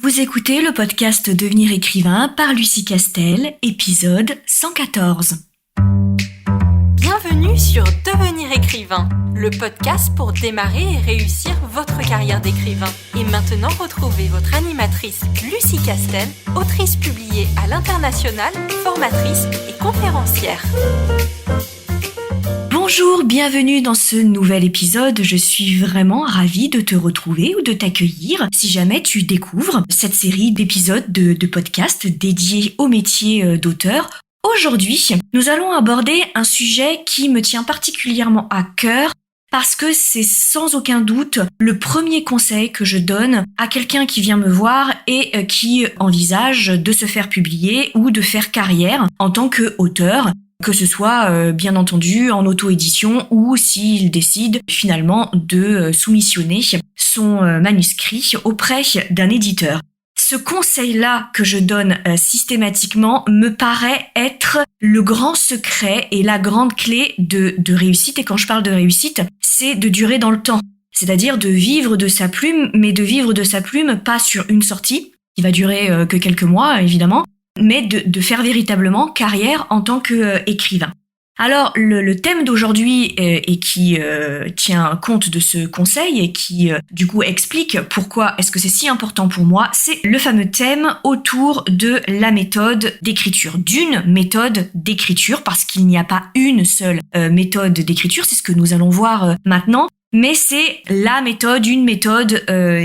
Vous écoutez le podcast Devenir écrivain par Lucie Castel, épisode 114. Bienvenue sur Devenir écrivain, le podcast pour démarrer et réussir votre carrière d'écrivain. Et maintenant, retrouvez votre animatrice Lucie Castel, autrice publiée à l'international, formatrice et conférencière. Bonjour, bienvenue dans ce nouvel épisode. Je suis vraiment ravie de te retrouver ou de t'accueillir si jamais tu découvres cette série d'épisodes de podcasts dédiés au métier d'auteur. Aujourd'hui, nous allons aborder un sujet qui me tient particulièrement à cœur parce que c'est sans aucun doute le premier conseil que je donne à quelqu'un qui vient me voir et qui envisage de se faire publier ou de faire carrière en tant qu'auteur. Que ce soit bien entendu en auto-édition ou s'il décide finalement de soumissionner son manuscrit auprès d'un éditeur. Ce conseil-là que je donne systématiquement me paraît être le grand secret et la grande clé de réussite. Et quand je parle de réussite, c'est de durer dans le temps. C'est-à-dire de vivre de sa plume, mais de vivre de sa plume pas sur une sortie, qui va durer que quelques mois évidemment, mais de faire véritablement carrière en tant qu'écrivain. Alors, le thème d'aujourd'hui et qui tient compte de ce conseil et qui, du coup, explique pourquoi est-ce que c'est si important pour moi, c'est le fameux thème autour de la méthode d'écriture, d'une méthode d'écriture, parce qu'il n'y a pas une seule méthode d'écriture, c'est ce que nous allons voir maintenant. Mais c'est la méthode, une méthode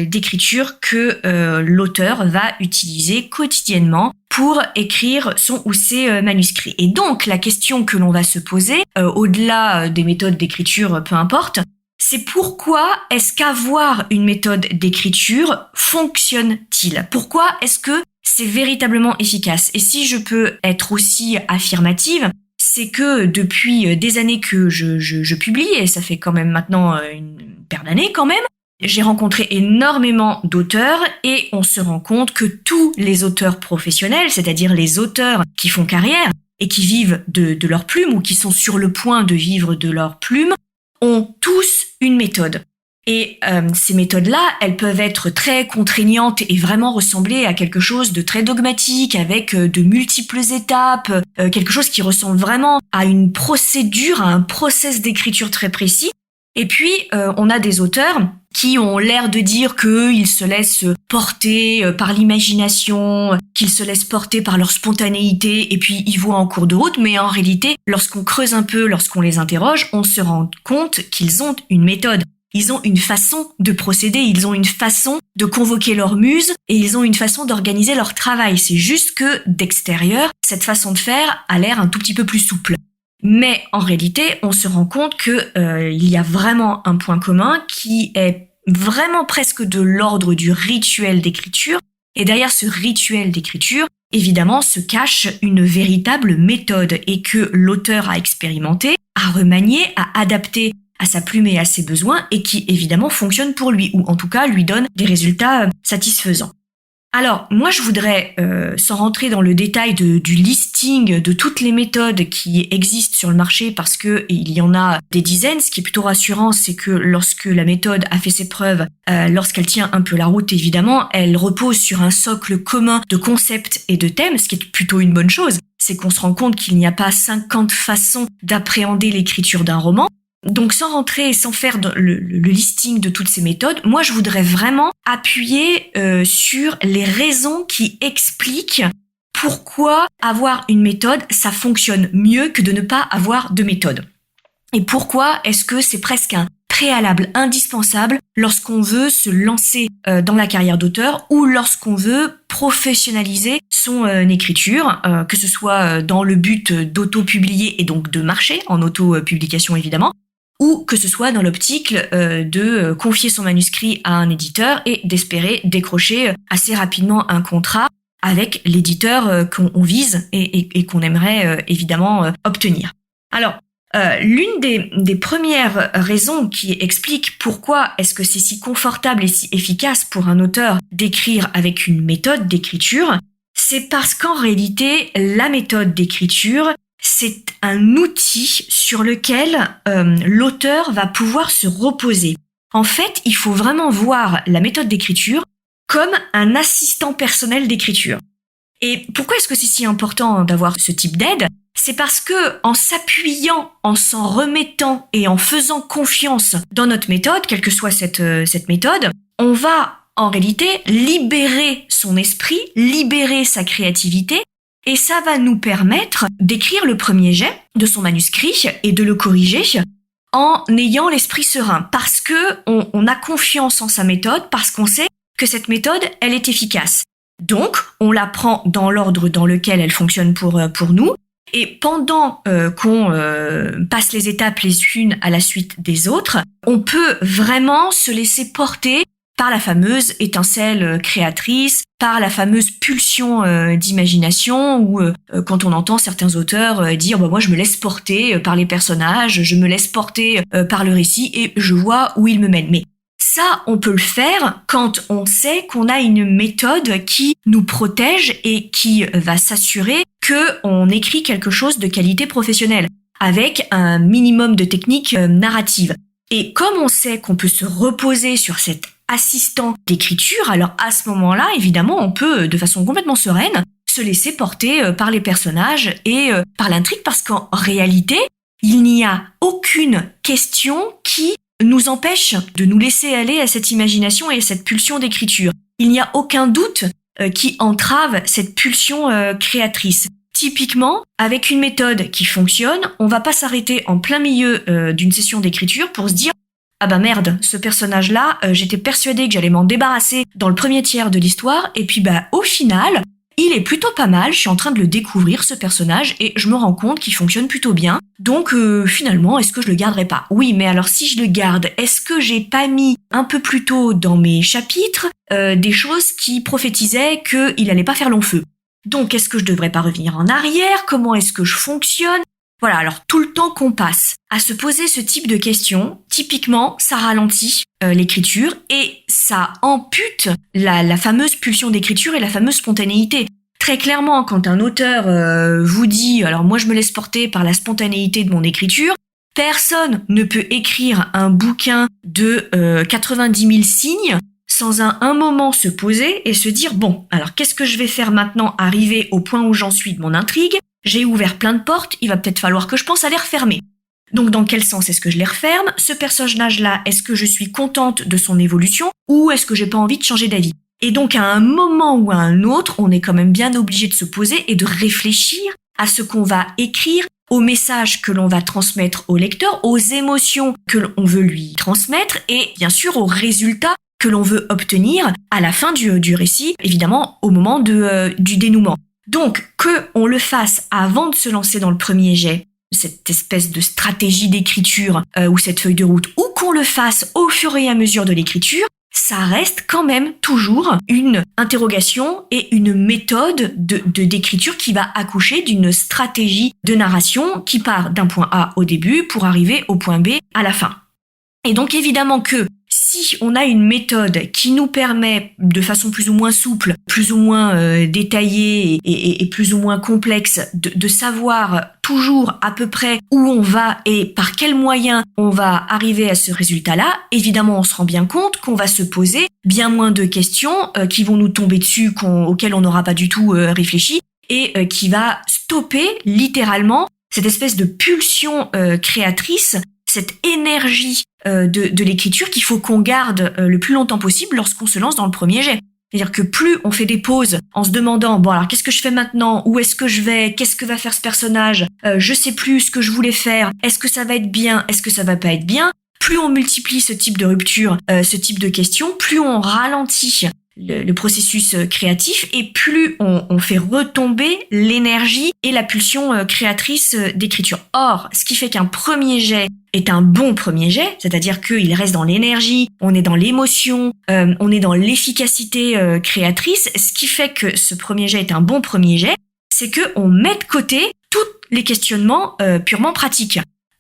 d'écriture que l'auteur va utiliser quotidiennement pour écrire son ou ses manuscrits. Et donc, la question que l'on va se poser, au-delà des méthodes d'écriture, peu importe, c'est pourquoi est-ce qu'avoir une méthode d'écriture fonctionne-t-il ? Pourquoi est-ce que c'est véritablement efficace ? Et si je peux être aussi affirmative, c'est que depuis des années que je publie, et ça fait quand même maintenant une paire d'années quand même, j'ai rencontré énormément d'auteurs et on se rend compte que tous les auteurs professionnels, c'est-à-dire les auteurs qui font carrière et qui vivent de leur plume ou qui sont sur le point de vivre de leur plume, ont tous une méthode. Et ces méthodes-là, elles peuvent être très contraignantes et vraiment ressembler à quelque chose de très dogmatique, avec de multiples étapes, quelque chose qui ressemble vraiment à une procédure, à un process d'écriture très précis. Et puis, on a des auteurs qui ont l'air de dire qu'ils se laissent porter par l'imagination, qu'ils se laissent porter par leur spontanéité, et puis ils voient en cours de route, mais en réalité, lorsqu'on creuse un peu, lorsqu'on les interroge, on se rend compte qu'ils ont une méthode. Ils ont une façon de procéder, ils ont une façon de convoquer leur muse et ils ont une façon d'organiser leur travail. C'est juste que d'extérieur, cette façon de faire a l'air un tout petit peu plus souple. Mais en réalité, on se rend compte que il y a vraiment un point commun qui est vraiment presque de l'ordre du rituel d'écriture. Et derrière ce rituel d'écriture, évidemment, se cache une véritable méthode et que l'auteur a expérimenté, a remanié, a adapté à sa plume et à ses besoins et qui évidemment fonctionne pour lui ou en tout cas lui donne des résultats satisfaisants. Alors moi je voudrais, sans rentrer dans le détail du listing de toutes les méthodes qui existent sur le marché parce que il y en a des dizaines, ce qui est plutôt rassurant c'est que lorsque la méthode a fait ses preuves, lorsqu'elle tient un peu la route évidemment, elle repose sur un socle commun de concepts et de thèmes, ce qui est plutôt une bonne chose, c'est qu'on se rend compte qu'il n'y a pas 50 façons d'appréhender l'écriture d'un roman. Donc sans rentrer et sans faire le listing de toutes ces méthodes, moi je voudrais vraiment appuyer sur les raisons qui expliquent pourquoi avoir une méthode, ça fonctionne mieux que de ne pas avoir de méthode. Et pourquoi est-ce que c'est presque un préalable indispensable lorsqu'on veut se lancer dans la carrière d'auteur ou lorsqu'on veut professionnaliser son écriture, que ce soit dans le but d'auto-publier et donc de marcher en auto-publication évidemment, ou que ce soit dans l'optique de confier son manuscrit à un éditeur et d'espérer décrocher assez rapidement un contrat avec l'éditeur qu'on vise et qu'on aimerait évidemment obtenir. Alors, l'une des premières raisons qui explique pourquoi est-ce que c'est si confortable et si efficace pour un auteur d'écrire avec une méthode d'écriture, c'est parce qu'en réalité, la méthode d'écriture, c'est un outil sur lequel l'auteur va pouvoir se reposer. En fait, il faut vraiment voir la méthode d'écriture comme un assistant personnel d'écriture. Et pourquoi est-ce que c'est si important d'avoir ce type d'aide ? C'est parce que en s'appuyant, en s'en remettant et en faisant confiance dans notre méthode, quelle que soit cette méthode, on va en réalité libérer son esprit, libérer sa créativité, et ça va nous permettre d'écrire le premier jet de son manuscrit et de le corriger en ayant l'esprit serein, parce que on a confiance en sa méthode, parce qu'on sait que cette méthode, elle est efficace. Donc, on la prend dans l'ordre dans lequel elle fonctionne pour nous. Et pendant qu'on passe les étapes les unes à la suite des autres, on peut vraiment se laisser porter par la fameuse étincelle créatrice, par la fameuse pulsion d'imagination, ou quand on entend certains auteurs dire moi je me laisse porter par les personnages, je me laisse porter par le récit et je vois où il me mène. Mais ça, on peut le faire quand on sait qu'on a une méthode qui nous protège et qui va s'assurer qu'on écrit quelque chose de qualité professionnelle, avec un minimum de technique narrative. Et comme on sait qu'on peut se reposer sur cet assistant d'écriture, alors à ce moment-là, évidemment, on peut, de façon complètement sereine, se laisser porter par les personnages et par l'intrigue, parce qu'en réalité, il n'y a aucune question qui nous empêche de nous laisser aller à cette imagination et à cette pulsion d'écriture. Il n'y a aucun doute qui entrave cette pulsion créatrice. Typiquement, avec une méthode qui fonctionne, on va pas s'arrêter en plein milieu d'une session d'écriture pour se dire « Ah bah merde, ce personnage-là, j'étais persuadée que j'allais m'en débarrasser dans le premier tiers de l'histoire, et puis bah au final, il est plutôt pas mal, je suis en train de le découvrir, ce personnage, et je me rends compte qu'il fonctionne plutôt bien. Donc finalement, est-ce que je le garderai pas ? Oui, mais alors si je le garde, est-ce que j'ai pas mis un peu plus tôt dans mes chapitres des choses qui prophétisaient qu'il allait pas faire long feu ? Donc est-ce que je devrais pas revenir en arrière ? Comment est-ce que je fonctionne ? Voilà, alors tout le temps qu'on passe à se poser ce type de questions, typiquement, ça ralentit l'écriture et ça ampute la fameuse pulsion d'écriture et la fameuse spontanéité. Très clairement, quand un auteur vous dit « alors moi je me laisse porter par la spontanéité de mon écriture », personne ne peut écrire un bouquin de 90 000 signes sans à un moment se poser et se dire « bon, alors qu'est-ce que je vais faire maintenant, arriver au point où j'en suis de mon intrigue ? J'ai ouvert plein de portes, il va peut-être falloir que je pense à les refermer. Donc dans quel sens est-ce que je les referme ? Ce personnage-là, est-ce que je suis contente de son évolution ou est-ce que j'ai pas envie de changer d'avis ? Et donc à un moment ou à un autre, on est quand même bien obligé de se poser et de réfléchir à ce qu'on va écrire, au message que l'on va transmettre au lecteur, aux émotions que l'on veut lui transmettre et bien sûr aux résultats que l'on veut obtenir à la fin du récit, évidemment au moment du dénouement. Donc, qu'on le fasse avant de se lancer dans le premier jet, cette espèce de stratégie d'écriture ou cette feuille de route, ou qu'on le fasse au fur et à mesure de l'écriture, ça reste quand même toujours une interrogation et une méthode d'écriture qui va accoucher d'une stratégie de narration qui part d'un point A au début pour arriver au point B à la fin. Et donc évidemment que si on a une méthode qui nous permet, de façon plus ou moins souple, plus ou moins détaillée et plus ou moins complexe, de savoir toujours à peu près où on va et par quels moyens on va arriver à ce résultat-là, évidemment on se rend bien compte qu'on va se poser bien moins de questions qui vont nous tomber dessus, auxquelles on n'aura pas du tout réfléchi, et qui va stopper littéralement cette espèce de pulsion créatrice, cette énergie de l'écriture qu'il faut qu'on garde le plus longtemps possible lorsqu'on se lance dans le premier jet. C'est-à-dire que plus on fait des pauses en se demandant bon alors qu'est-ce que je fais maintenant, où est-ce que je vais, qu'est-ce que va faire ce personnage, je sais plus ce que je voulais faire, est-ce que ça va être bien, est-ce que ça va pas être bien, plus on multiplie ce type de rupture, ce type de questions, plus on ralentit le processus créatif et plus on fait retomber l'énergie et la pulsion créatrice d'écriture. Or, ce qui fait qu'un premier jet est un bon premier jet, c'est-à-dire qu'il reste dans l'énergie, on est dans l'émotion, on est dans l'efficacité créatrice, ce qui fait que ce premier jet est un bon premier jet, c'est qu'on met de côté tous les questionnements purement pratiques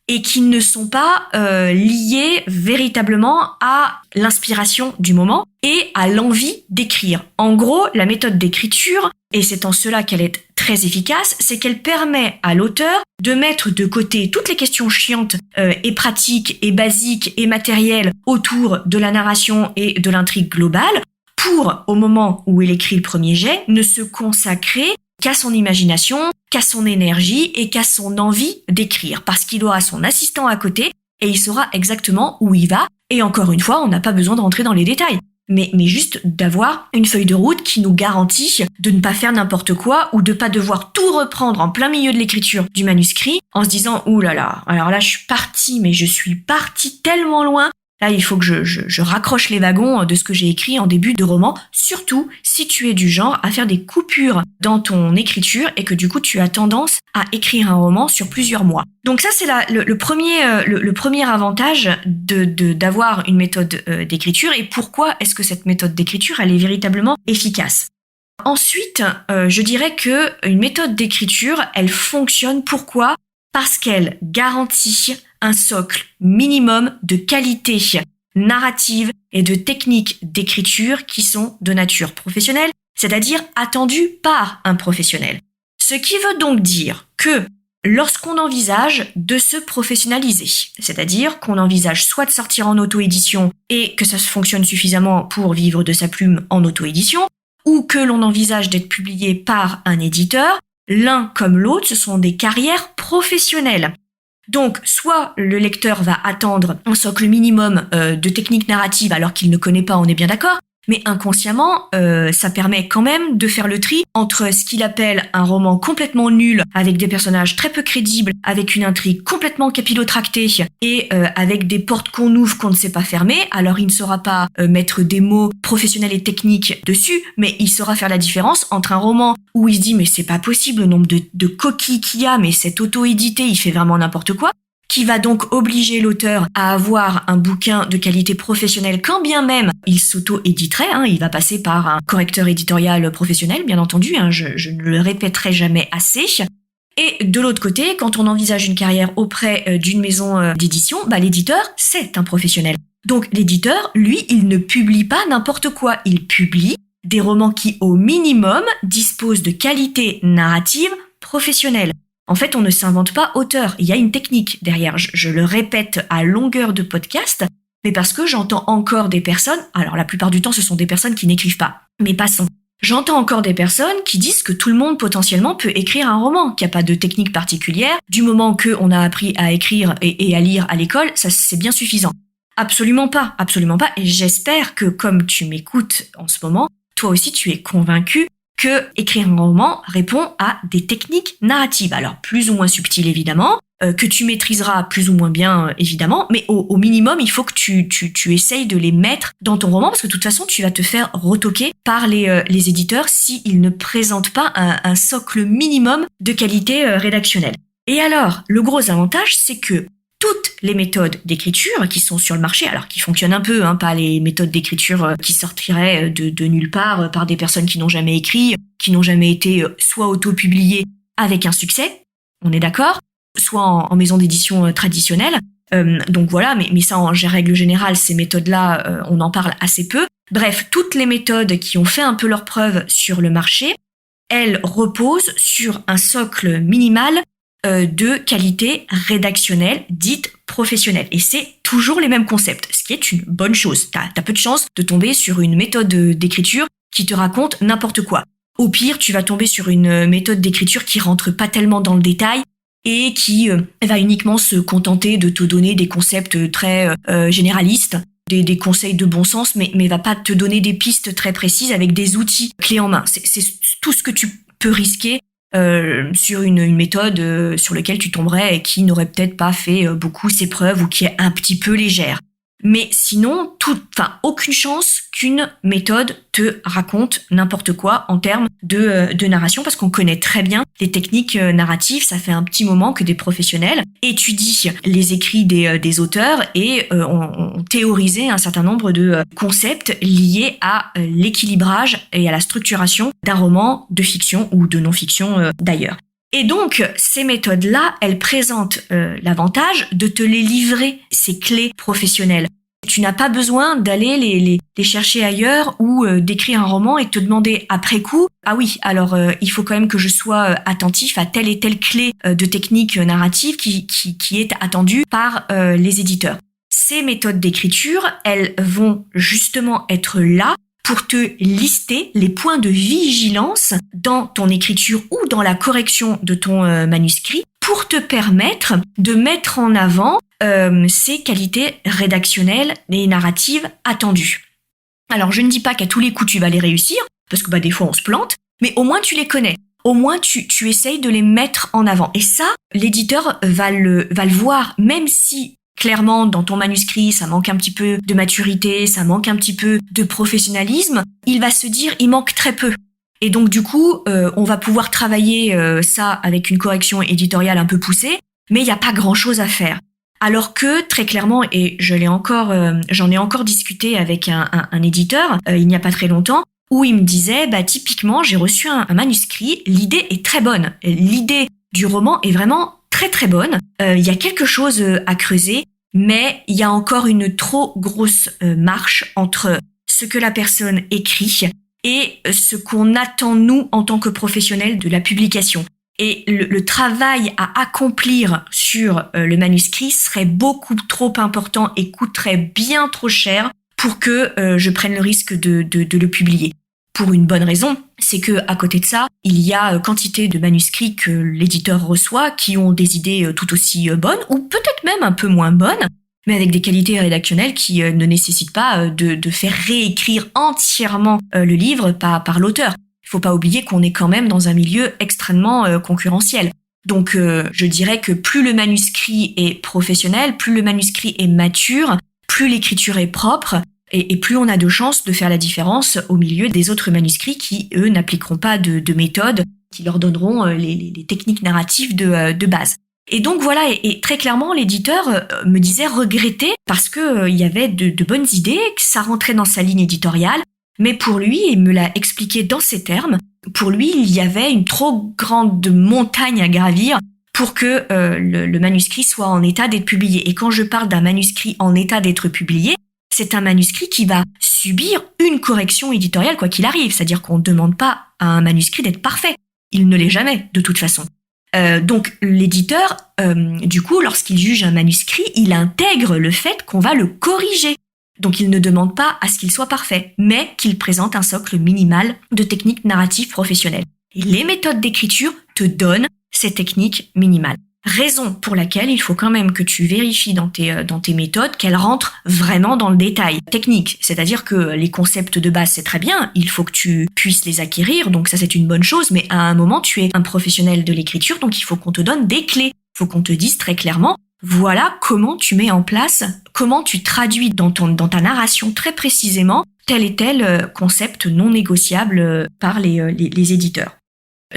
et qui ne sont pas liés véritablement à l'inspiration du moment et à l'envie d'écrire. En gros, la méthode d'écriture, et c'est en cela qu'elle est très efficace, c'est qu'elle permet à l'auteur de mettre de côté toutes les questions chiantes et pratiques et basiques et matérielles autour de la narration et de l'intrigue globale pour, au moment où il écrit le premier jet, ne se consacrer qu'à son imagination, qu'à son énergie et qu'à son envie d'écrire, parce qu'il aura son assistant à côté et il saura exactement où il va. Et encore une fois, on n'a pas besoin de rentrer dans les détails, mais juste d'avoir une feuille de route qui nous garantit de ne pas faire n'importe quoi ou de pas devoir tout reprendre en plein milieu de l'écriture du manuscrit en se disant « Ouh là là, alors là je suis parti tellement loin ». Là, il faut que je raccroche les wagons de ce que j'ai écrit en début de roman, surtout si tu es du genre à faire des coupures dans ton écriture et que du coup tu as tendance à écrire un roman sur plusieurs mois. Donc ça, c'est le premier avantage d'avoir une méthode d'écriture. Et pourquoi est-ce que cette méthode d'écriture, elle est véritablement efficace ? Ensuite, je dirais que une méthode d'écriture, elle fonctionne. Pourquoi ? Parce qu'elle garantit un socle minimum de qualité narrative et de techniques d'écriture qui sont de nature professionnelle, c'est-à-dire attendues par un professionnel. Ce qui veut donc dire que lorsqu'on envisage de se professionnaliser, c'est-à-dire qu'on envisage soit de sortir en auto-édition et que ça fonctionne suffisamment pour vivre de sa plume en auto-édition, ou que l'on envisage d'être publié par un éditeur, l'un comme l'autre, ce sont des carrières professionnelles. Donc, soit le lecteur va attendre un socle minimum de techniques narratives alors qu'il ne connaît pas, on est bien d'accord, mais inconsciemment, ça permet quand même de faire le tri entre ce qu'il appelle un roman complètement nul, avec des personnages très peu crédibles, avec une intrigue complètement capillotractée et avec des portes qu'on ouvre qu'on ne sait pas fermer. Alors, il ne saura pas mettre des mots professionnels et techniques dessus, mais il saura faire la différence entre un roman où il se dit « mais c'est pas possible le nombre de coquilles qu'il y a, mais c'est auto-édité, il fait vraiment n'importe quoi », qui va donc obliger l'auteur à avoir un bouquin de qualité professionnelle quand bien même il s'auto-éditerait, il va passer par un correcteur éditorial professionnel, bien entendu, je ne le répéterai jamais assez. Et de l'autre côté, quand on envisage une carrière auprès d'une maison d'édition, l'éditeur, c'est un professionnel. Donc l'éditeur, lui, il ne publie pas n'importe quoi, il publie des romans qui, au minimum, disposent de qualité narrative professionnelle. En fait, on ne s'invente pas auteur. Il y a une technique derrière. Je le répète à longueur de podcast, mais parce que j'entends encore des personnes, alors la plupart du temps, ce sont des personnes qui n'écrivent pas, mais passons. J'entends encore des personnes qui disent que tout le monde potentiellement peut écrire un roman, qu'il n'y a pas de technique particulière. Du moment qu'on a appris à écrire et à lire à l'école, ça c'est bien suffisant. Absolument pas, absolument pas. Et j'espère que comme tu m'écoutes en ce moment, toi aussi tu es convaincu que écrire un roman répond à des techniques narratives. Alors, plus ou moins subtiles, évidemment, que tu maîtriseras plus ou moins bien, évidemment, mais au minimum, il faut que tu essayes de les mettre dans ton roman, parce que de toute façon, tu vas te faire retoquer par les éditeurs s'ils ne présentent pas un socle minimum de qualité rédactionnelle. Et alors, le gros avantage, c'est que toutes les méthodes d'écriture qui sont sur le marché, alors qui fonctionnent un peu, pas les méthodes d'écriture qui sortiraient de nulle part par des personnes qui n'ont jamais écrit, qui n'ont jamais été soit auto-publiées avec un succès, on est d'accord, soit en maison d'édition traditionnelle. Donc voilà, mais ça en règle générale, ces méthodes-là, on en parle assez peu. Bref, toutes les méthodes qui ont fait un peu leur preuve sur le marché, elles reposent sur un socle minimal de qualité rédactionnelle dite professionnelle. Et c'est toujours les mêmes concepts, ce qui est une bonne chose. T'as peu de chance de tomber sur une méthode d'écriture qui te raconte n'importe quoi. Au pire, tu vas tomber sur une méthode d'écriture qui rentre pas tellement dans le détail et qui va uniquement se contenter de te donner des concepts très généralistes, des conseils de bon sens, mais va pas te donner des pistes très précises avec des outils clés en main. C'est tout ce que tu peux risquer sur une méthode sur laquelle tu tomberais et qui n'aurait peut-être pas fait beaucoup ses preuves ou qui est un petit peu légère. Mais sinon, aucune chance qu'une méthode te raconte n'importe quoi en termes de narration, parce qu'on connaît très bien les techniques narratives. Ça fait un petit moment que des professionnels étudient les écrits des auteurs et ont théorisé un certain nombre de concepts liés à l'équilibrage et à la structuration d'un roman de fiction ou de non-fiction d'ailleurs. Et donc, ces méthodes-là, elles présentent l'avantage de te les livrer, ces clés professionnelles. Tu n'as pas besoin d'aller les chercher ailleurs ou d'écrire un roman et te demander après coup « Ah oui, alors il faut quand même que je sois attentif à telle et telle clé de technique narrative qui est attendue par les éditeurs. » Ces méthodes d'écriture, elles vont justement être là pour te lister les points de vigilance dans ton écriture ou dans la correction de ton manuscrit pour te permettre de mettre en avant ces qualités rédactionnelles et narratives attendues. Alors, je ne dis pas qu'à tous les coups tu vas les réussir, parce que des fois on se plante, mais au moins tu les connais. Au moins tu essayes de les mettre en avant. Et ça, l'éditeur va le voir, même si clairement dans ton manuscrit ça manque un petit peu de maturité, ça manque un petit peu de professionnalisme, il va se dire il manque très peu. Et donc du coup, on va pouvoir travailler ça avec une correction éditoriale un peu poussée, mais il n'y a pas grand-chose à faire. Alors que très clairement, et j'en ai encore discuté avec un éditeur il n'y a pas très longtemps, où il me disait typiquement j'ai reçu un manuscrit, l'idée est très bonne, l'idée du roman est vraiment très très bonne, il y a quelque chose à creuser, mais il y a encore une trop grosse marche entre ce que la personne écrit et ce qu'on attend nous en tant que professionnels de la publication. Et le travail à accomplir sur le manuscrit serait beaucoup trop important et coûterait bien trop cher pour que je prenne le risque de le publier. Pour une bonne raison, c'est que à côté de ça, il y a quantité de manuscrits que l'éditeur reçoit qui ont des idées tout aussi bonnes ou peut-être même un peu moins bonnes, mais avec des qualités rédactionnelles qui ne nécessitent pas de faire réécrire entièrement le livre par l'auteur. Il faut pas oublier qu'on est quand même dans un milieu extrêmement concurrentiel. Donc je dirais que plus le manuscrit est professionnel, plus le manuscrit est mature, plus l'écriture est propre, et plus on a de chances de faire la différence au milieu des autres manuscrits qui, eux, n'appliqueront pas de méthode, qui leur donneront les techniques narratives de base. Et donc voilà, et très clairement, l'éditeur me disait regretter parce que il y avait de bonnes idées, que ça rentrait dans sa ligne éditoriale, mais pour lui, il me l'a expliqué dans ces termes, pour lui, il y avait une trop grande montagne à gravir pour que le manuscrit soit en état d'être publié. Et quand je parle d'un manuscrit en état d'être publié, c'est un manuscrit qui va subir une correction éditoriale quoi qu'il arrive. C'est-à-dire qu'on ne demande pas à un manuscrit d'être parfait. Il ne l'est jamais, de toute façon. Donc l'éditeur, du coup, lorsqu'il juge un manuscrit, il intègre le fait qu'on va le corriger. Donc il ne demande pas à ce qu'il soit parfait, mais qu'il présente un socle minimal de techniques narratives professionnelles. Et les méthodes d'écriture te donnent ces techniques minimales. Raison pour laquelle il faut quand même que tu vérifies dans tes méthodes qu'elles rentrent vraiment dans le détail technique. C'est-à-dire que les concepts de base, c'est très bien, il faut que tu puisses les acquérir, donc ça c'est une bonne chose, mais à un moment tu es un professionnel de l'écriture, donc il faut qu'on te donne des clés. Il faut qu'on te dise très clairement, voilà comment tu mets en place, comment tu traduis dans ta narration très précisément tel et tel concept non négociable par les éditeurs.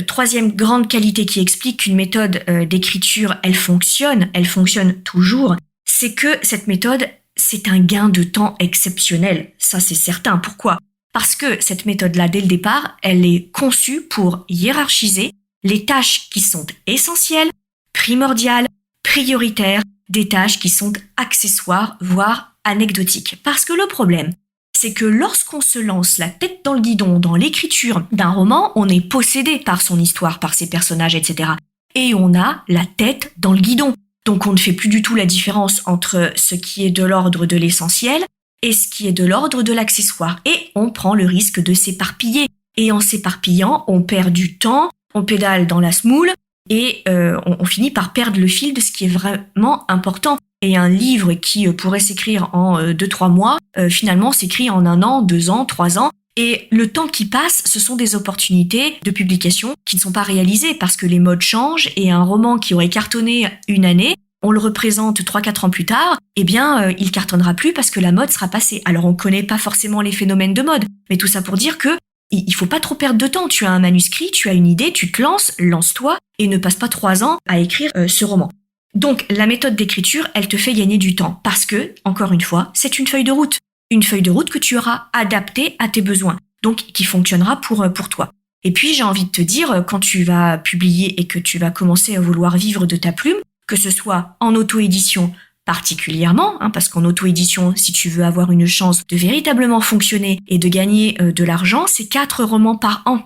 Troisième grande qualité qui explique qu'une méthode d'écriture, elle fonctionne toujours, c'est que cette méthode, c'est un gain de temps exceptionnel. Ça, c'est certain. Pourquoi ? Parce que cette méthode-là, dès le départ, elle est conçue pour hiérarchiser les tâches qui sont essentielles, primordiales, prioritaires, des tâches qui sont accessoires, voire anecdotiques. Parce que le problème, c'est que lorsqu'on se lance la tête dans le guidon dans l'écriture d'un roman, on est possédé par son histoire, par ses personnages, etc. Et on a la tête dans le guidon. Donc on ne fait plus du tout la différence entre ce qui est de l'ordre de l'essentiel et ce qui est de l'ordre de l'accessoire. Et on prend le risque de s'éparpiller. Et en s'éparpillant, on perd du temps, on pédale dans la semoule et on finit par perdre le fil de ce qui est vraiment important. Et un livre qui pourrait s'écrire en 2-3 mois, finalement s'écrit en 1 an, 2 ans, 3 ans. Et le temps qui passe, ce sont des opportunités de publication qui ne sont pas réalisées parce que les modes changent et un roman qui aurait cartonné une année, on le représente 3-4 ans plus tard, il cartonnera plus parce que la mode sera passée. Alors on connaît pas forcément les phénomènes de mode, mais tout ça pour dire que il faut pas trop perdre de temps. Tu as un manuscrit, tu as une idée, tu te lances, lance-toi et ne passe pas 3 ans à écrire ce roman. Donc, la méthode d'écriture, elle te fait gagner du temps parce que, encore une fois, c'est une feuille de route. Une feuille de route que tu auras adaptée à tes besoins, donc qui fonctionnera pour toi. Et puis, j'ai envie de te dire, quand tu vas publier et que tu vas commencer à vouloir vivre de ta plume, que ce soit en auto-édition particulièrement, parce qu'en auto-édition, si tu veux avoir une chance de véritablement fonctionner et de gagner de l'argent, c'est 4 romans par an.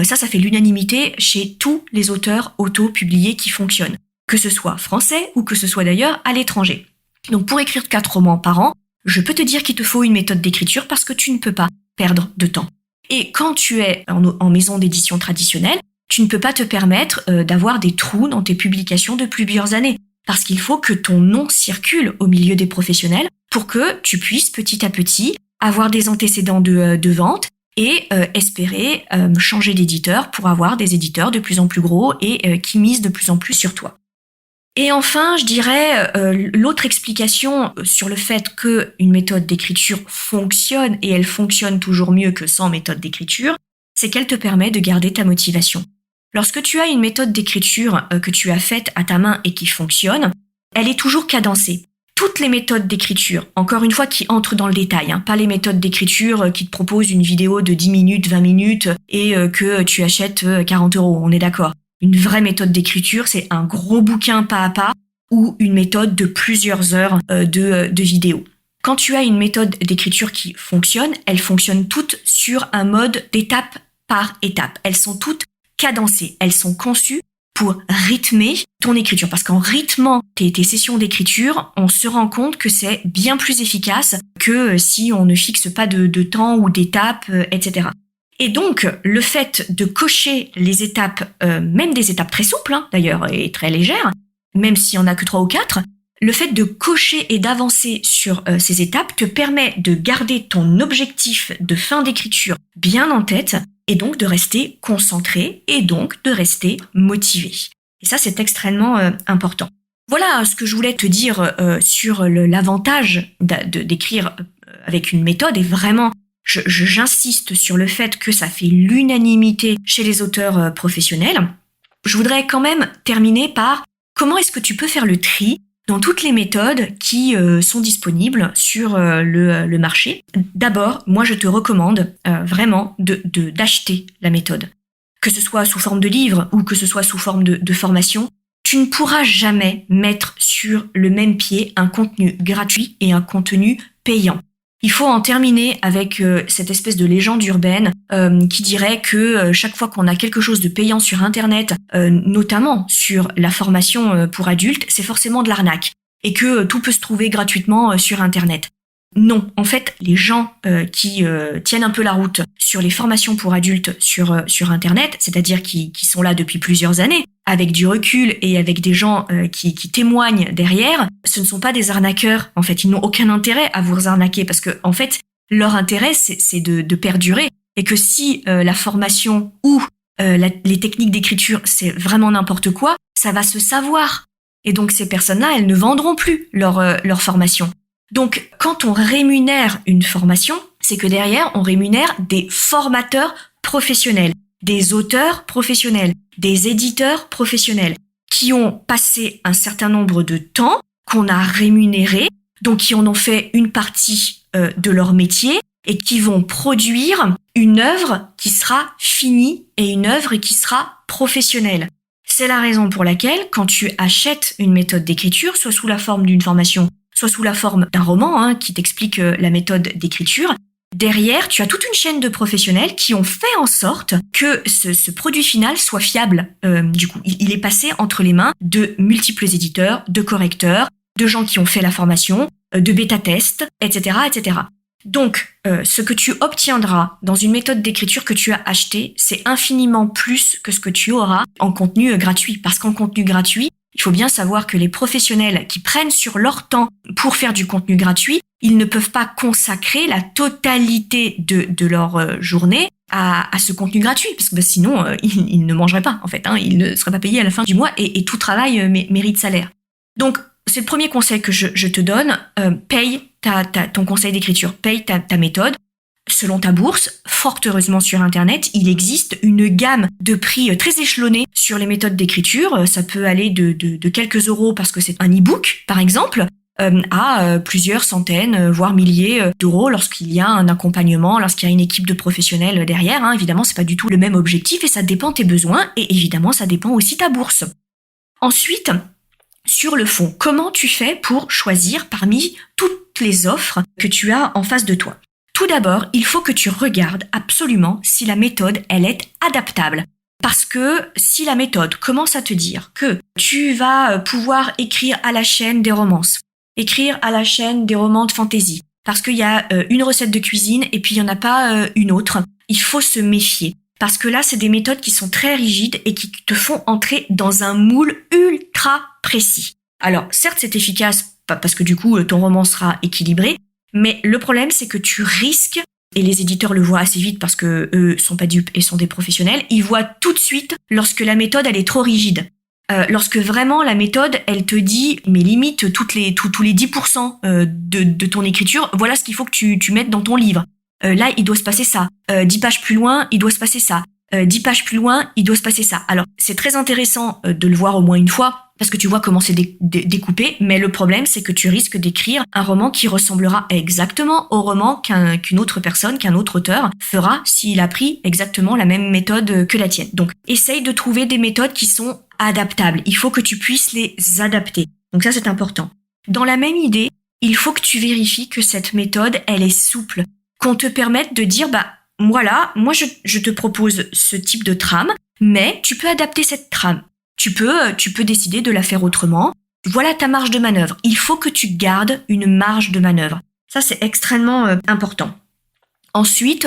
Ça fait l'unanimité chez tous les auteurs auto-publiés qui fonctionnent. Que ce soit français ou que ce soit d'ailleurs à l'étranger. Donc pour écrire 4 romans par an, je peux te dire qu'il te faut une méthode d'écriture parce que tu ne peux pas perdre de temps. Et quand tu es en maison d'édition traditionnelle, tu ne peux pas te permettre d'avoir des trous dans tes publications de plusieurs années. Parce qu'il faut que ton nom circule au milieu des professionnels pour que tu puisses petit à petit avoir des antécédents de vente et espérer changer d'éditeur pour avoir des éditeurs de plus en plus gros et qui misent de plus en plus sur toi. Et enfin, je dirais, l'autre explication sur le fait qu'une méthode d'écriture fonctionne, et elle fonctionne toujours mieux que sans méthode d'écriture, c'est qu'elle te permet de garder ta motivation. Lorsque tu as une méthode d'écriture que tu as faite à ta main et qui fonctionne, elle est toujours cadencée. Toutes les méthodes d'écriture, encore une fois qui entrent dans le détail, pas les méthodes d'écriture qui te proposent une vidéo de 10 minutes, 20 minutes et que tu achètes 40 €, on est d'accord. Une vraie méthode d'écriture, c'est un gros bouquin pas à pas ou une méthode de plusieurs heures de vidéo. Quand tu as une méthode d'écriture qui fonctionne, elles fonctionnent toutes sur un mode d'étape par étape. Elles sont toutes cadencées, elles sont conçues pour rythmer ton écriture. Parce qu'en rythmant tes sessions d'écriture, on se rend compte que c'est bien plus efficace que si on ne fixe pas de temps ou d'étapes, etc. Et donc, le fait de cocher les étapes, même des étapes très souples d'ailleurs, et très légères, même s'il n'y en a que 3 ou 4, le fait de cocher et d'avancer sur ces étapes te permet de garder ton objectif de fin d'écriture bien en tête et donc de rester concentré et donc de rester motivé. Et ça, c'est extrêmement important. Voilà ce que je voulais te dire sur l'avantage d'écrire avec une méthode et vraiment, j'insiste sur le fait que ça fait l'unanimité chez les auteurs professionnels. Je voudrais quand même terminer par comment est-ce que tu peux faire le tri dans toutes les méthodes qui sont disponibles sur le marché. D'abord, moi je te recommande vraiment d'acheter la méthode. Que ce soit sous forme de livre ou que ce soit sous forme de formation, tu ne pourras jamais mettre sur le même pied un contenu gratuit et un contenu payant. Il faut en terminer avec cette espèce de légende urbaine qui dirait que chaque fois qu'on a quelque chose de payant sur Internet, notamment sur la formation pour adultes, c'est forcément de l'arnaque et que tout peut se trouver gratuitement sur Internet. Non, en fait, les gens qui tiennent un peu la route sur les formations pour adultes sur Internet, c'est-à-dire qui sont là depuis plusieurs années, avec du recul et avec des gens qui témoignent derrière, ce ne sont pas des arnaqueurs. En fait, ils n'ont aucun intérêt à vous arnaquer parce que, en fait, leur intérêt, c'est de perdurer et que si la formation ou les techniques d'écriture, c'est vraiment n'importe quoi, ça va se savoir. Et donc, ces personnes-là, elles ne vendront plus leur formation. Donc, quand on rémunère une formation, c'est que derrière, on rémunère des formateurs professionnels, des auteurs professionnels, des éditeurs professionnels qui ont passé un certain nombre de temps, qu'on a rémunérés, donc qui en ont fait une partie de leur métier et qui vont produire une œuvre qui sera finie et une œuvre qui sera professionnelle. C'est la raison pour laquelle, quand tu achètes une méthode d'écriture, soit sous la forme d'une formation, soit sous la forme d'un roman qui t'explique la méthode d'écriture, derrière, tu as toute une chaîne de professionnels qui ont fait en sorte que ce produit final soit fiable. Du coup, il est passé entre les mains de multiples éditeurs, de correcteurs, de gens qui ont fait la formation, de bêta-tests, etc., etc. Donc, ce que tu obtiendras dans une méthode d'écriture que tu as achetée, c'est infiniment plus que ce que tu auras en contenu gratuit. Parce qu'en contenu gratuit, il faut bien savoir que les professionnels qui prennent sur leur temps pour faire du contenu gratuit, ils ne peuvent pas consacrer la totalité de leur journée à ce contenu gratuit, parce que sinon, ils ne mangeraient pas, en fait. Ils ne seraient pas payés à la fin du mois et tout travail mérite salaire. Donc, c'est le premier conseil que je te donne. Paye ton conseil d'écriture, paye ta méthode. Selon ta bourse, fort heureusement sur Internet, il existe une gamme de prix très échelonnés sur les méthodes d'écriture. Ça peut aller de quelques euros parce que c'est un e-book, par exemple, à plusieurs centaines, voire milliers d'euros lorsqu'il y a un accompagnement, lorsqu'il y a une équipe de professionnels derrière. Évidemment, c'est pas du tout le même objectif et ça dépend tes besoins et évidemment, ça dépend aussi ta bourse. Ensuite, sur le fond, comment tu fais pour choisir parmi toutes les offres que tu as en face de toi ? Tout d'abord, il faut que tu regardes absolument si la méthode, elle est adaptable. Parce que si la méthode commence à te dire que tu vas pouvoir écrire à la chaîne des romances, écrire à la chaîne des romans de fantasy, parce qu'il y a une recette de cuisine et puis il y en a pas une autre. Il faut se méfier. Parce que là, c'est des méthodes qui sont très rigides et qui te font entrer dans un moule ultra précis. Alors, certes, c'est efficace parce que du coup, ton roman sera équilibré, mais le problème, c'est que tu risques, et les éditeurs le voient assez vite parce que eux sont pas dupes et sont des professionnels, ils voient tout de suite lorsque la méthode, elle est trop rigide. Lorsque vraiment la méthode, elle te dit, mais limite tous les 10% de ton écriture, voilà ce qu'il faut que tu mettes dans ton livre. Là, il doit se passer ça. 10 pages plus loin, il doit se passer ça. 10 pages plus loin, il doit se passer ça. Alors, c'est très intéressant de le voir au moins une fois, parce que tu vois comment c'est découpé, mais le problème, c'est que tu risques d'écrire un roman qui ressemblera exactement au roman qu'une autre personne, qu'un autre auteur fera s'il a pris exactement la même méthode que la tienne. Donc, essaye de trouver des méthodes qui sont adaptables. Il faut que tu puisses les adapter. Donc ça, c'est important. Dans la même idée, il faut que tu vérifies que cette méthode, elle est souple, qu'on te permette de dire, voilà, moi je te propose ce type de trame, mais tu peux adapter cette trame. Tu peux décider de la faire autrement. Voilà ta marge de manœuvre. Il faut que tu gardes une marge de manœuvre. Ça, c'est extrêmement important. Ensuite,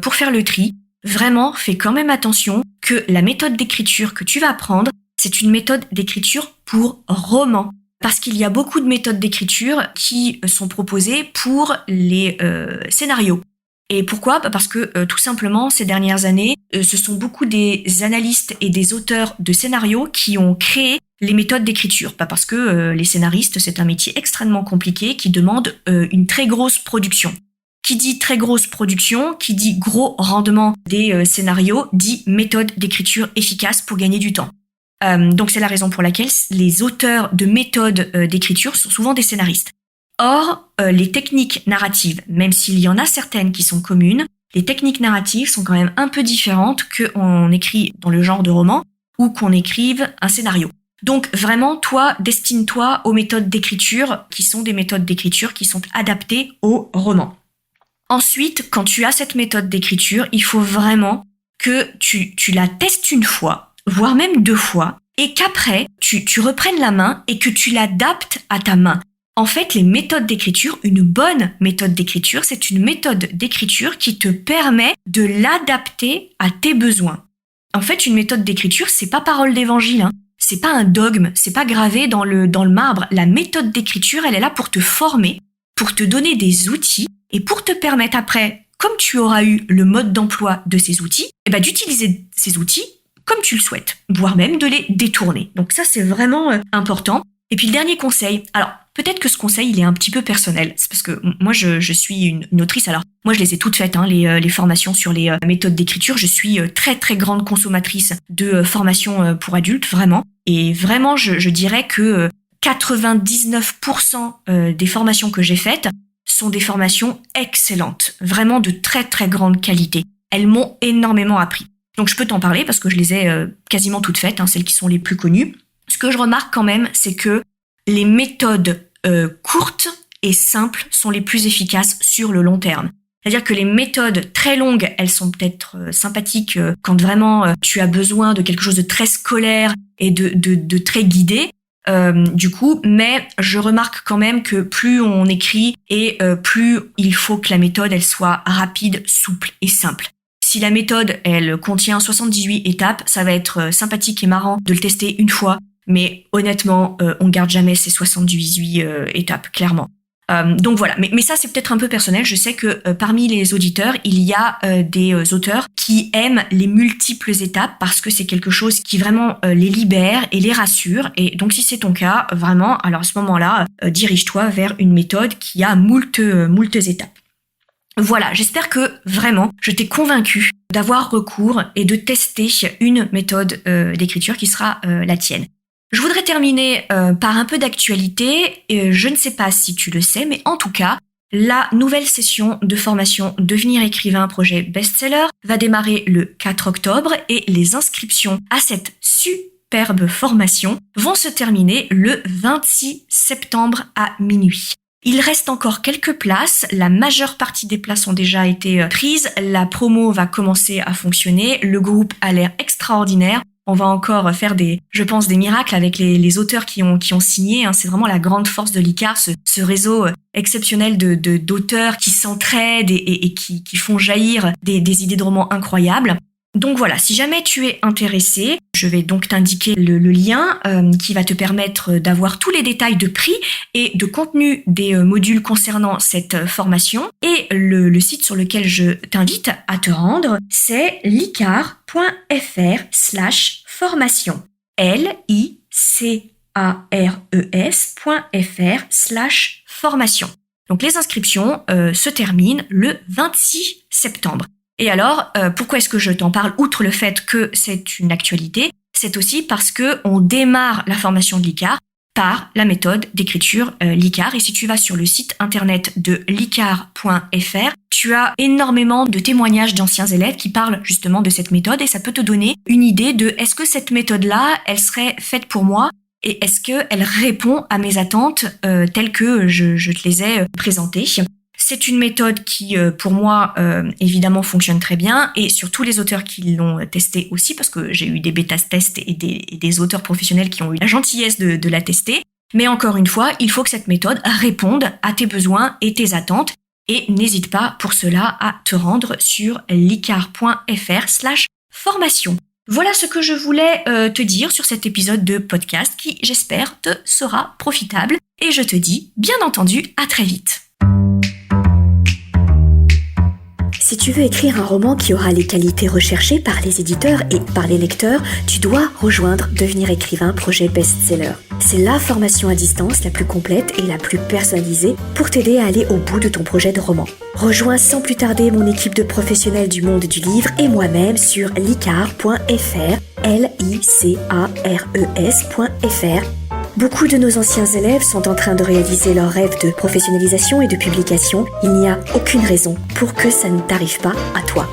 pour faire le tri, vraiment, fais quand même attention que la méthode d'écriture que tu vas prendre, c'est une méthode d'écriture pour roman. Parce qu'il y a beaucoup de méthodes d'écriture qui sont proposées pour les scénarios. Et pourquoi ? Parce que tout simplement, ces dernières années, ce sont beaucoup des analystes et des auteurs de scénarios qui ont créé les méthodes d'écriture. Pas parce que les scénaristes, c'est un métier extrêmement compliqué qui demande une très grosse production. Qui dit très grosse production, qui dit gros rendement des scénarios, dit méthode d'écriture efficace pour gagner du temps. Donc c'est la raison pour laquelle les auteurs de méthodes d'écriture sont souvent des scénaristes. Or, les techniques narratives, même s'il y en a certaines qui sont communes, les techniques narratives sont quand même un peu différentes qu'on écrit dans le genre de roman ou qu'on écrive un scénario. Donc vraiment, toi, destine-toi aux méthodes d'écriture qui sont des méthodes d'écriture qui sont adaptées au roman. Ensuite, quand tu as cette méthode d'écriture, il faut vraiment que tu la testes une fois, voire même 2 fois, et qu'après, tu reprennes la main et que tu l'adaptes à ta main. En fait, les méthodes d'écriture, une bonne méthode d'écriture, c'est une méthode d'écriture qui te permet de l'adapter à tes besoins. En fait, une méthode d'écriture, c'est pas parole d'évangile, hein. C'est pas un dogme, c'est pas gravé dans le marbre. La méthode d'écriture, elle est là pour te former, pour te donner des outils et pour te permettre après, comme tu auras eu le mode d'emploi de ces outils, d'utiliser ces outils comme tu le souhaites, voire même de les détourner. Donc ça, c'est vraiment important. Et puis le dernier conseil, alors peut-être que ce conseil, il est un petit peu personnel. C'est parce que moi, je suis une autrice. Alors, moi, je les ai toutes faites, hein, les formations sur les méthodes d'écriture. Je suis très, très grande consommatrice de formations pour adultes, vraiment. Et vraiment, je dirais que 99% des formations que j'ai faites sont des formations excellentes. Vraiment de très, très grande qualité. Elles m'ont énormément appris. Donc, je peux t'en parler parce que je les ai quasiment toutes faites, hein, celles qui sont les plus connues. Ce que je remarque quand même, c'est que les méthodes courtes et simples sont les plus efficaces sur le long terme. C'est-à-dire que les méthodes très longues, elles sont peut-être sympathiques quand vraiment tu as besoin de quelque chose de très scolaire et de très guidé, du coup, mais je remarque quand même que plus on écrit et plus il faut que la méthode, elle soit rapide, souple et simple. Si la méthode, elle contient 78 étapes, ça va être sympathique et marrant de le tester une fois, mais honnêtement, on garde jamais ces 78 étapes, clairement. Donc voilà, mais ça c'est peut-être un peu personnel. Je sais que parmi les auditeurs, il y a des auteurs qui aiment les multiples étapes parce que c'est quelque chose qui vraiment les libère et les rassure. Et donc si c'est ton cas, vraiment, alors à ce moment-là, dirige-toi vers une méthode qui a moult étapes. Voilà, j'espère que vraiment je t'ai convaincu d'avoir recours et de tester une méthode d'écriture qui sera la tienne. Je voudrais terminer par un peu d'actualité. Je ne sais pas si tu le sais, mais en tout cas, la nouvelle session de formation Devenir écrivain projet best-seller va démarrer le 4 octobre et les inscriptions à cette superbe formation vont se terminer le 26 septembre à minuit. Il reste encore quelques places, la majeure partie des places ont déjà été prises, la promo va commencer à fonctionner, le groupe a l'air extraordinaire. on va encore faire des miracles avec les auteurs qui ont signé. Hein. C'est vraiment la grande force de l'ICAR, ce réseau exceptionnel d'auteurs qui s'entraident et qui font jaillir des idées de romans incroyables. Donc voilà, si jamais tu es intéressé, je vais donc t'indiquer le lien qui va te permettre d'avoir tous les détails de prix et de contenu des modules concernant cette formation. Et le site sur lequel je t'invite à te rendre, c'est licar.fr/formation. licares.fr/formation. Donc les inscriptions se terminent le 26 septembre. Et alors, pourquoi est-ce que je t'en parle? Outre le fait que c'est une actualité, c'est aussi parce que on démarre la formation de l'ICAR par la méthode d'écriture l'ICAR. Et si tu vas sur le site internet de licar.fr, tu as énormément de témoignages d'anciens élèves qui parlent justement de cette méthode et ça peut te donner une idée de est-ce que cette méthode-là, elle serait faite pour moi et est-ce qu'elle répond à mes attentes telles que je te les ai présentées. C'est une méthode qui, pour moi, évidemment, fonctionne très bien et sur tous les auteurs qui l'ont testé aussi, parce que j'ai eu des bêta-tests et des auteurs professionnels qui ont eu la gentillesse de la tester. Mais encore une fois, il faut que cette méthode réponde à tes besoins et tes attentes et n'hésite pas pour cela à te rendre sur licar.fr/formation. Voilà ce que je voulais te dire sur cet épisode de podcast qui, j'espère, te sera profitable et je te dis, bien entendu, à très vite. Si tu veux écrire un roman qui aura les qualités recherchées par les éditeurs et par les lecteurs, tu dois rejoindre Devenir écrivain projet best-seller. C'est la formation à distance la plus complète et la plus personnalisée pour t'aider à aller au bout de ton projet de roman. Rejoins sans plus tarder mon équipe de professionnels du monde du livre et moi-même sur licar.fr, licares.fr. Beaucoup de nos anciens élèves sont en train de réaliser leur rêve de professionnalisation et de publication. Il n'y a aucune raison pour que ça ne t'arrive pas à toi.